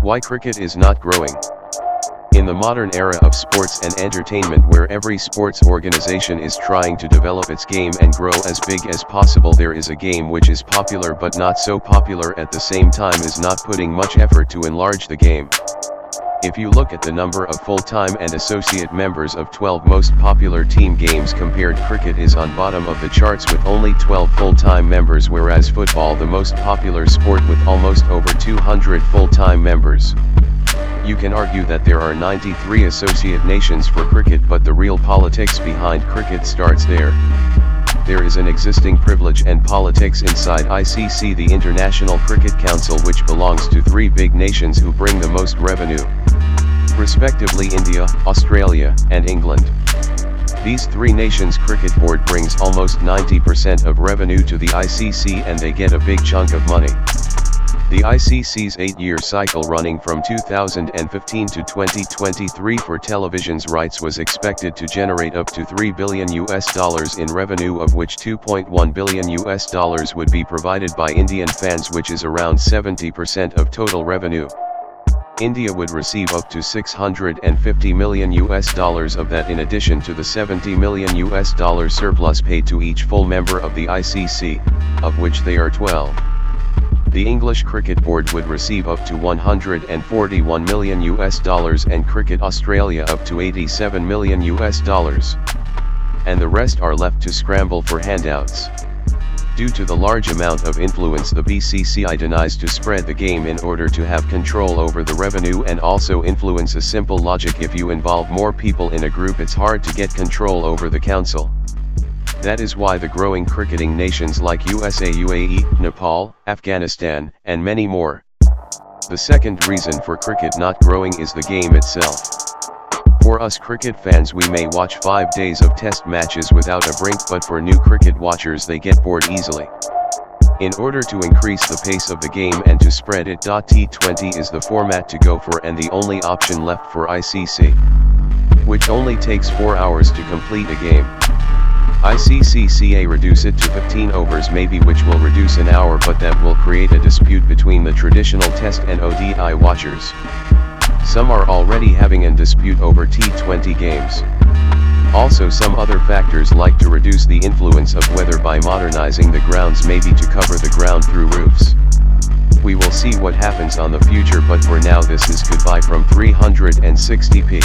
Why cricket is not growing. In the modern era of sports and entertainment, where every sports organization is trying to develop its game and grow as big as possible, there is a game which is popular but not so popular at the same time is not putting much effort to enlarge the game. If you look at the number of full-time and associate members of 12 most popular team games compared, cricket is on bottom of the charts with only 12 full-time members, whereas football, the most popular sport, with almost over 200 full-time members. You can argue that there are 93 associate nations for cricket, but the real politics behind cricket starts there. There is an existing privilege and politics inside ICC, the International Cricket Council, which belongs to three big nations who bring the most revenue, respectively India, Australia, and England. These three nations' cricket board brings almost 90% of revenue to the ICC, and they get a big chunk of money. The ICC's 8-year cycle, running from 2015 to 2023 for television's rights, was expected to generate up to $3 billion in revenue, of which $2.1 billion would be provided by Indian fans, which is around 70% of total revenue. India would receive up to $650 million of that, in addition to the $70 million surplus paid to each full member of the ICC, of which they are 12. The English Cricket Board would receive up to $141 million and Cricket Australia up to $87 million, and the rest are left to scramble for handouts. Due to the large amount of influence, the BCCI denies to spread the game in order to have control over the revenue and also influence. A simple logic: if you involve more people in a group, it's hard to get control over the council. That is why the growing cricketing nations like USA, UAE, Nepal, Afghanistan, and many more. The second reason for cricket not growing is the game itself. For us cricket fans, we may watch 5 days of test matches without a break, but for new cricket watchers, they get bored easily. In order to increase the pace of the game and to spread it, T20 is the format to go for and the only option left for ICC, which only takes 4 hours to complete a game. ICCCA reduce it to 15 overs maybe, which will reduce an hour, but that will create a dispute between the traditional Test and ODI watchers. Some are already having a dispute over T20 games. Also, some other factors like to reduce the influence of weather by modernizing the grounds, maybe to cover the ground through roofs. We will see what happens on the future, but for now this is goodbye from 360p.